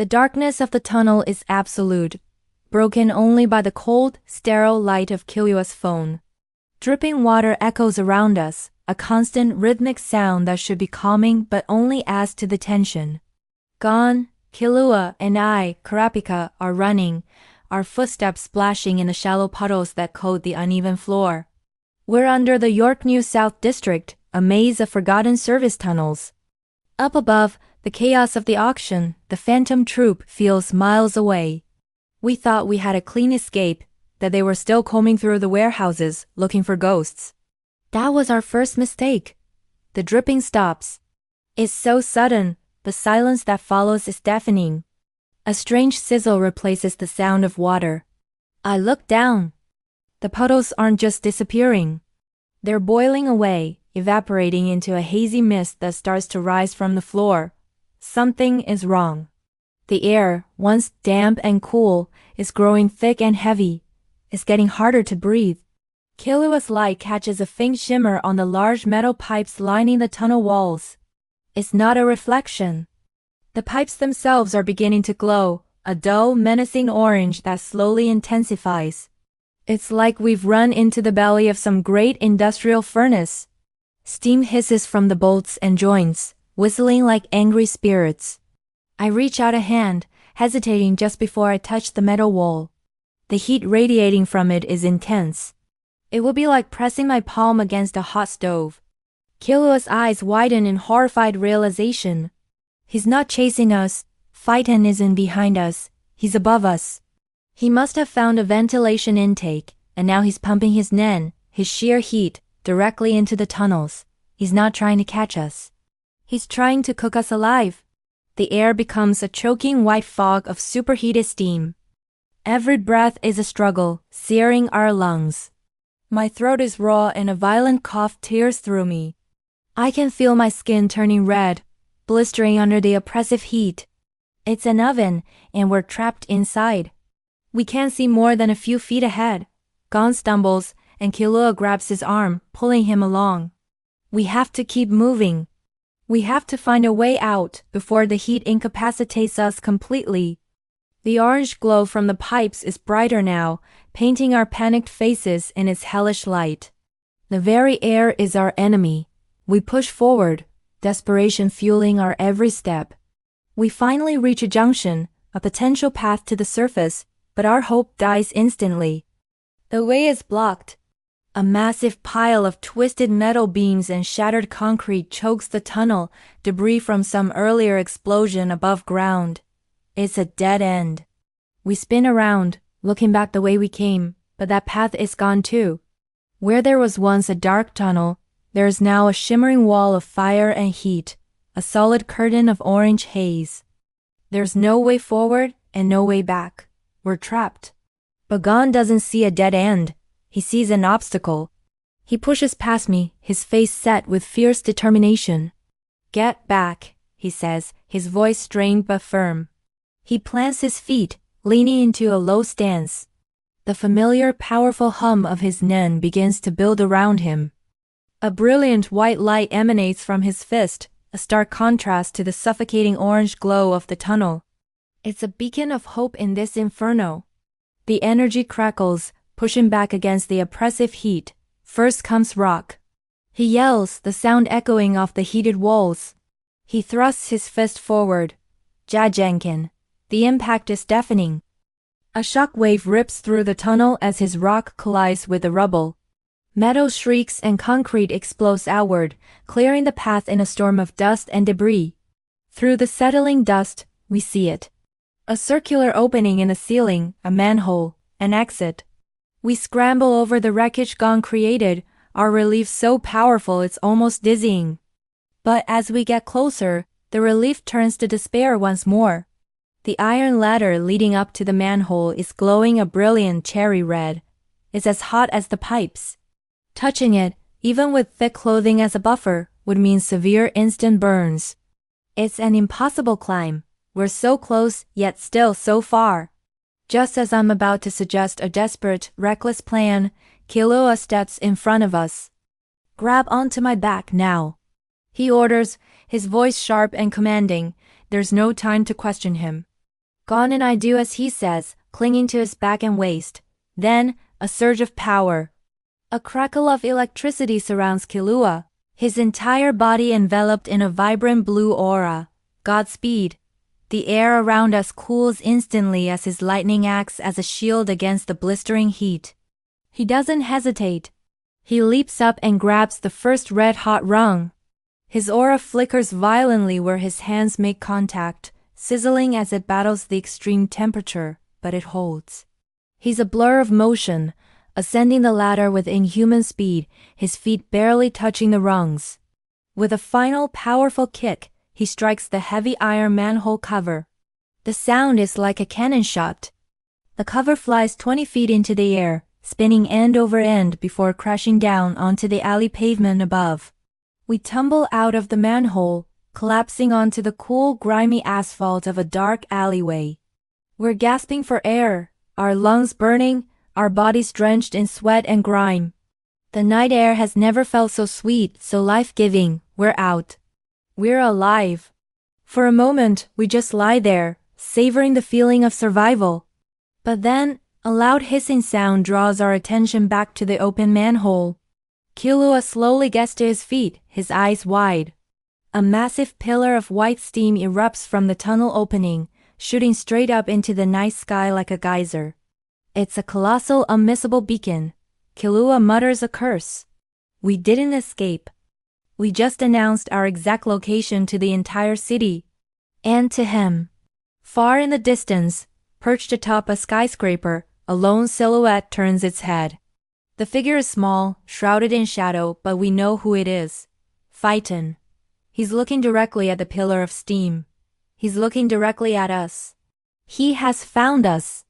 The darkness of the tunnel is absolute, broken only by the cold, sterile light of Killua's phone. Dripping water echoes around us, a constant rhythmic sound that should be calming but only adds to the tension. Gon, Killua, and I, Kurapika, are running, our footsteps splashing in the shallow puddles that coat the uneven floor. We're under the York New South District, a maze of forgotten service tunnels. Up above, the chaos of the auction, the Phantom Troupe feels miles away. We thought we had a clean escape, that they were still combing through the warehouses, looking for ghosts. That was our first mistake. The dripping stops. It's so sudden, the silence that follows is deafening. A strange sizzle replaces the sound of water. I look down. The puddles aren't just disappearing. They're boiling away, evaporating into a hazy mist that starts to rise from the floor. Something is wrong. The air, once damp and cool, is growing thick and heavy. It's getting harder to breathe. Killua's light catches a faint shimmer on the large metal pipes lining the tunnel walls. It's not a reflection. The pipes themselves are beginning to glow, a dull, menacing orange that slowly intensifies. It's like we've run into the belly of some great industrial furnace. Steam hisses from the bolts and joints, whistling like angry spirits. I reach out a hand, hesitating just before I touch the metal wall. The heat radiating from it is intense. It would be like pressing my palm against a hot stove. Killua's eyes widen in horrified realization. He's not chasing us. Feitan isn't behind us. He's above us. He must have found a ventilation intake, and now he's pumping his nen, his sheer heat, directly into the tunnels. He's not trying to catch us. He's trying to cook us alive. The air becomes a choking white fog of superheated steam. Every breath is a struggle, searing our lungs. My throat is raw and a violent cough tears through me. I can feel my skin turning red, blistering under the oppressive heat. It's an oven, and we're trapped inside. We can't see more than a few feet ahead. Gon stumbles, and Killua grabs his arm, pulling him along. We have to keep moving. We have to find a way out before the heat incapacitates us completely. The orange glow from the pipes is brighter now, painting our panicked faces in its hellish light. The very air is our enemy. We push forward, desperation fueling our every step. We finally reach a junction, a potential path to the surface, but our hope dies instantly. The way is blocked. A massive pile of twisted metal beams and shattered concrete chokes the tunnel, debris from some earlier explosion above ground. It's a dead end. We spin around, looking back the way we came, but that path is gone too. Where there was once a dark tunnel, there is now a shimmering wall of fire and heat, a solid curtain of orange haze. There's no way forward and no way back. We're trapped. But Gon doesn't see a dead end. He sees an obstacle. He pushes past me, his face set with fierce determination. Get back, he says, his voice strained but firm. He plants his feet, leaning into a low stance. The familiar, powerful hum of his nen begins to build around him. A brilliant white light emanates from his fist, a stark contrast to the suffocating orange glow of the tunnel. It's a beacon of hope in this inferno. The energy crackles, pushing back against the oppressive heat. First comes Rock. He yells, the sound echoing off the heated walls. He thrusts his fist forward. Jajankin. The impact is deafening. A shock wave rips through the tunnel as his rock collides with the rubble. Metal shrieks and concrete explodes outward, clearing the path in a storm of dust and debris. Through the settling dust, we see it. A circular opening in the ceiling, a manhole, an exit. We scramble over the wreckage Gon created, our relief so powerful it's almost dizzying. But as we get closer, the relief turns to despair once more. The iron ladder leading up to the manhole is glowing a brilliant cherry red. It's as hot as the pipes. Touching it, even with thick clothing as a buffer, would mean severe instant burns. It's an impossible climb. We're so close, yet still so far. Just as I'm about to suggest a desperate, reckless plan, Killua steps in front of us. Grab onto my back now. He orders, his voice sharp and commanding. There's no time to question him. Gone, and I do as he says, clinging to his back and waist. Then, a surge of power. A crackle of electricity surrounds Killua, his entire body enveloped in a vibrant blue aura. Godspeed. The air around us cools instantly as his lightning acts as a shield against the blistering heat. He doesn't hesitate. He leaps up and grabs the first red-hot rung. His aura flickers violently where his hands make contact, sizzling as it battles the extreme temperature, but it holds. He's a blur of motion, ascending the ladder with inhuman speed, his feet barely touching the rungs. With a final powerful kick, he strikes the heavy iron manhole cover. The sound is like a cannon shot. The cover flies 20 feet into the air, spinning end over end before crashing down onto the alley pavement above. We tumble out of the manhole, collapsing onto the cool, grimy asphalt of a dark alleyway. We're gasping for air, our lungs burning, our bodies drenched in sweat and grime. The night air has never felt so sweet, so life-giving. We're out. We're alive. For a moment, we just lie there, savoring the feeling of survival. But then, a loud hissing sound draws our attention back to the open manhole. Killua slowly gets to his feet, his eyes wide. A massive pillar of white steam erupts from the tunnel opening, shooting straight up into the night sky like a geyser. It's a colossal, unmissable beacon. Killua mutters a curse. We didn't escape. We just announced our exact location to the entire city. And to him. Far in the distance, perched atop a skyscraper, a lone silhouette turns its head. The figure is small, shrouded in shadow, but we know who it is. Feitan. He's looking directly at the pillar of steam. He's looking directly at us. He has found us.